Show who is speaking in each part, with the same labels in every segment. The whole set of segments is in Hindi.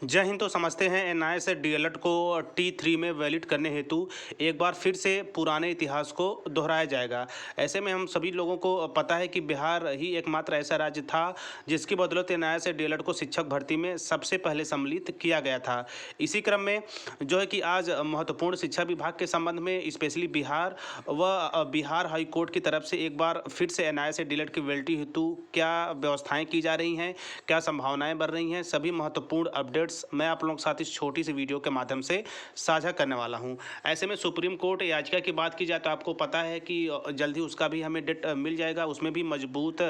Speaker 1: जय हिंद। तो समझते हैं एनआईए डीएलएड को T3 में वैलिड करने हेतु एक बार फिर से पुराने इतिहास को दोहराया जाएगा। ऐसे में हम सभी लोगों को पता है कि बिहार ही एकमात्र ऐसा राज्य था जिसकी बदौलत एनआईए डीएलएड को शिक्षक भर्ती में सबसे पहले सम्मिलित किया गया था। इसी क्रम में जो है कि आज महत्वपूर्ण शिक्षा विभाग के संबंध में स्पेशली बिहार व बिहार हाई कोर्ट की तरफ से एक बार फिर से एनआईए डीएलएड की वैलिडिटी हेतु क्या व्यवस्थाएं की जा रही हैं, क्या संभावनाएं बढ़ रही हैं, सभी महत्वपूर्ण अपडेट्स मैं आप लोगों के साथ इस छोटी सी वीडियो के माध्यम से साझा करने वाला हूं। ऐसे में सुप्रीम कोर्ट याचिका की बात की जाए तो आपको पता है कि जल्द ही उसका भी हमें डेट मिल जाएगा। उसमें भी मजबूत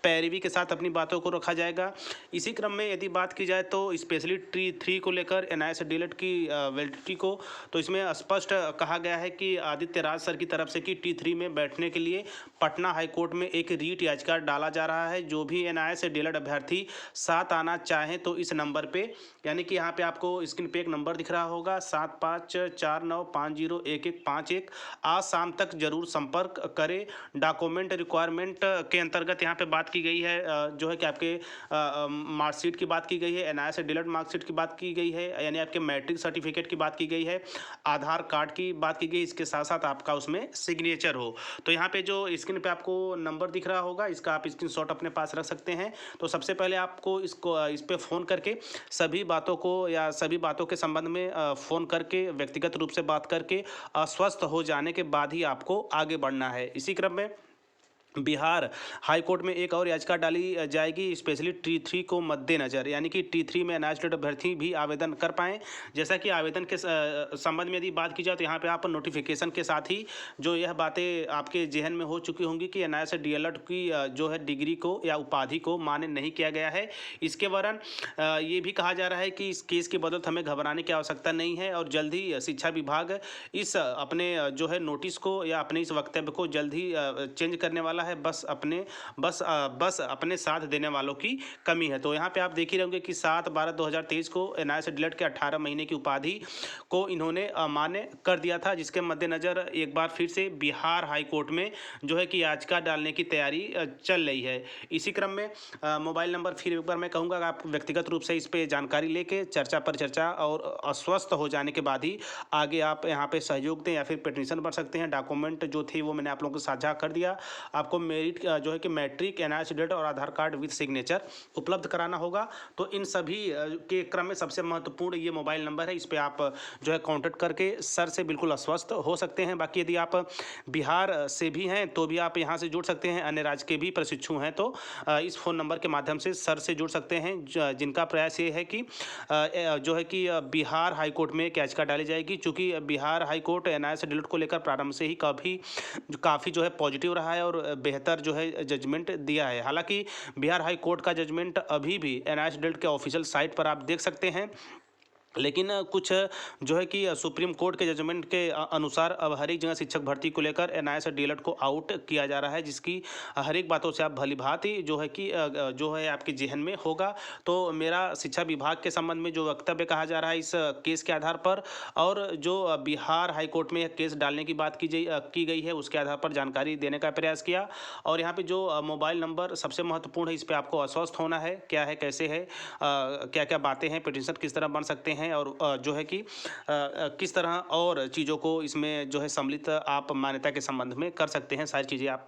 Speaker 1: पैरवी के साथ अपनी बातों को रखा जाएगा। इसी क्रम में यदि बात की जाए तो स्पेशली T3 को लेकर एनआईए डीएलएड की वैलिडिटी को, तो इसमें स्पष्ट कहा गया है कि आदित्य राज सर की तरफ से कि T3 में बैठने के लिए पटना हाईकोर्ट में एक रीट याचिका डाला जा रहा है। जो भी एनआईए डीएलएड अभ्यर्थी साथ आना चाहें तो इस नंबर पे, यानी कि यहाँ पे आपको स्क्रीन पे एक नंबर दिख रहा होगा 7549501151, आज शाम तक जरूर संपर्क करें। डॉक्यूमेंट रिक्वायरमेंट के अंतर्गत यहाँ पे बात की गई है, जो है कि आपके मार्कशीट की बात की गई है, एनआईए डीएलएड मार्कशीट की बात की गई है, यानी आपके मैट्रिक सर्टिफिकेट की बात की गई है, आधार कार्ड की बात की गई, इसके साथ साथ आपका उसमें सिग्नेचर हो। तो यहाँ पे जो स्क्रीन पे आपको नंबर दिख रहा होगा, इसका आप स्क्रीनशॉट अपने पास रख सकते हैं। तो सबसे पहले आपको इस पे फ़ोन करके सभी बातों को या सभी बातों के संबंध में फ़ोन करके व्यक्तिगत रूप से बात करके अस्वस्थ हो जाने के बाद ही आपको आगे बढ़ना है। इसी क्रम में बिहार हाई कोर्ट में एक और याचिका डाली जाएगी स्पेशली T3 को मद्देनज़र, यानी कि T3 में एनआईए अभ्यर्थी भी आवेदन कर पाएँ। जैसा कि आवेदन के संबंध में यदि बात की जाए तो यहाँ पे आप नोटिफिकेशन के साथ ही जो यह बातें आपके जहन में हो चुकी होंगी कि एनआईए डीएलएड की जो है डिग्री को या उपाधि को मान्य नहीं किया गया है। इसके वरन ये भी कहा जा रहा है कि इस केस की बदौलत हमें घबराने की आवश्यकता नहीं है और जल्द ही शिक्षा विभाग इस अपने जो है नोटिस को या अपने इस वक्तव्य को जल्द ही चेंज करने वाला है। बस अपने साथ देने वालों की कमी है। तो यहाँ पे आप देख ही रहोगे कि 7/12/2023 को एनआईए डीएलएड के 18 महीने की उपाधि को इन्होंने अमान्य कर दिया था, जिसके मद्देनज़र एक बार फिर से बिहार हाई कोर्ट में जो है कि याचिका डालने की तैयारी चल रही है। इसी क्रम में मोबाइल नंबर फिर एक बार मैं कहूँगा कि आप व्यक्तिगत रूप से इस पर जानकारी लेके चर्चा पर चर्चा और अस्वस्थ हो जाने के बाद ही आगे आप यहाँ पे सहयोग दें या फिर पिटीशन भर सकते हैं। डॉक्यूमेंट जो थे वो मैंने आप लोगों को साझा कर दिया। आपको मेरिट जो है कि मैट्रिक, एनआईए डीएलएड और आधार कार्ड विद सिग्नेचर उपलब्ध कराना होगा। तो इन सभी के क्रम में सबसे महत्वपूर्ण ये मोबाइल नंबर है, इस पर आप जो है कॉन्टेक्ट करके सर से बिल्कुल अस्वस्थ हो सकते हैं। बाकी यदि आप बिहार से भी हैं तो भी आप यहाँ से जुड़ सकते हैं, अन्य राज्य के भी प्रशिक्षु हैं तो इस फ़ोन नंबर के माध्यम से सर से जुड़ सकते हैं, जिनका प्रयास ये है कि जो है कि बिहार हाई कोर्ट में एक याचिका डाली जाएगी। चूँकि Bihar high court NIA DElEd को लेकर प्रारंभ से ही काफ़ी जो है पॉजिटिव रहा है और बेहतर जो है जजमेंट दिया है। हालांकि बिहार हाई कोर्ट का जजमेंट अभी भी एनआईए डीएलएड के ऑफिशियल साइट पर आप देख सकते हैं, लेकिन कुछ जो है कि सुप्रीम कोर्ट के जजमेंट के अनुसार अब हर एक जगह शिक्षक भर्ती को लेकर एनआईए डीएलएड को आउट किया जा रहा है, जिसकी हर एक बातों से आप भली भांति जो है कि जो है आपके जहन में होगा। तो मेरा शिक्षा विभाग के संबंध में जो वक्तव्य कहा जा रहा है इस केस के आधार पर, और जो बिहार हाई कोर्ट में केस डालने की बात की गई है उसके आधार पर जानकारी देने का प्रयास किया। और यहाँ पे जो मोबाइल नंबर सबसे महत्वपूर्ण है, इस पर आपको अस्वस्थ होना है, क्या है, कैसे है, क्या क्या बातें हैं, पिटीशन किस तरह बन सकते हैं और जो है कि किस तरह और चीज़ों को इसमें जो है सम्मिलित आप मान्यता के संबंध में कर सकते हैं, सारी चीज़ें आप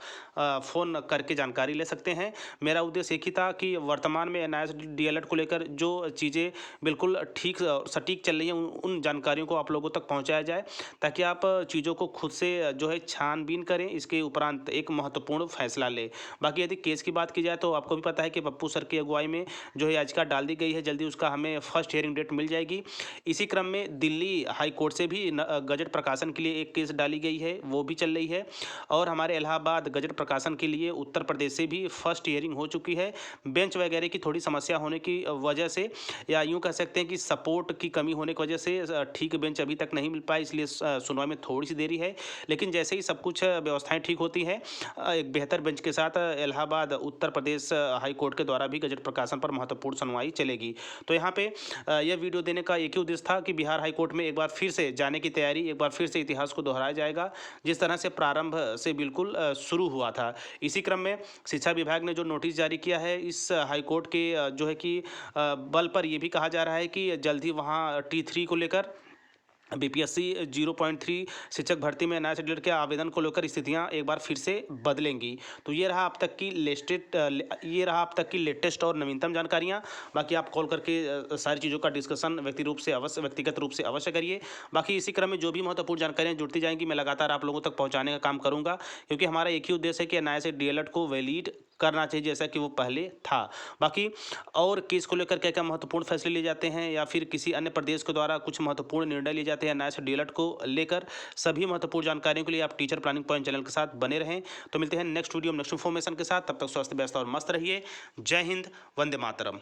Speaker 1: फ़ोन करके जानकारी ले सकते हैं। मेरा उद्देश्य एक ही था कि वर्तमान में एनआईए डीएलएड को लेकर जो चीज़ें बिल्कुल ठीक सटीक चल रही हैं उन जानकारियों को आप लोगों तक पहुंचाया जाए, ताकि आप चीज़ों को खुद से जो है छानबीन करें, इसके उपरांत एक महत्वपूर्ण फैसला लें। बाकी यदि केस की बात की जाए तो आपको भी पता है कि पप्पू सर की अगुवाई में जो है याचिका डाल दी गई है, जल्दी उसका हमें फर्स्ट हियरिंग डेट मिल जाएगी। इसी क्रम में दिल्ली हाई कोर्ट से भी गजट प्रकाशन के लिए एक केस डाली गई है, वो भी चल रही है। और हमारे इलाहाबाद गजट प्रकाशन के लिए उत्तर प्रदेश से भी फर्स्ट हियरिंग हो चुकी है। बेंच वगैरह की थोड़ी समस्या होने की वजह से, या यूँ कह सकते हैं कि सपोर्ट की कमी होने की वजह से ठीक बेंच अभी तक नहीं मिल पाई, इसलिए सुनवाई में थोड़ी सी देरी है। लेकिन जैसे ही सब कुछ व्यवस्थाएं ठीक होती हैं, एक बेहतर बेंच के साथ इलाहाबाद उत्तर प्रदेश हाई कोर्ट के द्वारा भी गजट प्रकाशन पर महत्वपूर्ण सुनवाई चलेगी। तो यहाँ पे यह वीडियो देने का का एक ही उद्देश्य था कि बिहार हाई कोर्ट में एक बार फिर से जाने की तैयारी, एक बार फिर से इतिहास को दोहराया जाएगा जिस तरह से प्रारंभ से बिल्कुल शुरू हुआ था। इसी क्रम में शिक्षा विभाग ने जो नोटिस जारी किया है इस हाई कोर्ट के जो है कि बल पर ये भी कहा जा रहा है कि जल्द ही वहाँ T3 को लेकर बीपीएससी 0.3 शिक्षक भर्ती में एनआईए से रिलेटेड के आवेदन को लेकर स्थितियां एक बार फिर से बदलेंगी। तो ये रहा अब तक की लेटेस्ट और नवीनतम जानकारियां। बाकी आप कॉल करके सारी चीज़ों का डिस्कशन व्यक्तिगत रूप से अवश्य करिए। बाकी इसी क्रम में जो भी महत्वपूर्ण जानकारियां जुड़ती जाएंगी मैं लगातार आप लोगों तक पहुंचाने का काम करूंगा, क्योंकि हमारा एक ही उद्देश्य है कि एनआईए से डीएलएड को वैलिड करना चाहिए जैसा कि वो पहले था। बाकी और केस को लेकर क्या क्या महत्वपूर्ण फैसले लिए जाते हैं या फिर किसी अन्य प्रदेश के द्वारा कुछ महत्वपूर्ण निर्णय लिए जाते हैं एनआईए से डीएलएड को लेकर, सभी महत्वपूर्ण जानकारियों के लिए आप टीचर प्लानिंग पॉइंट चैनल के साथ बने रहें। तो मिलते हैं नेक्स्ट वीडियो में नेक्स्ट इन्फॉर्मेशन के साथ। तब तक स्वस्थ व्यस्त और मस्त रहिए। जय हिंद, वंदे मातरम।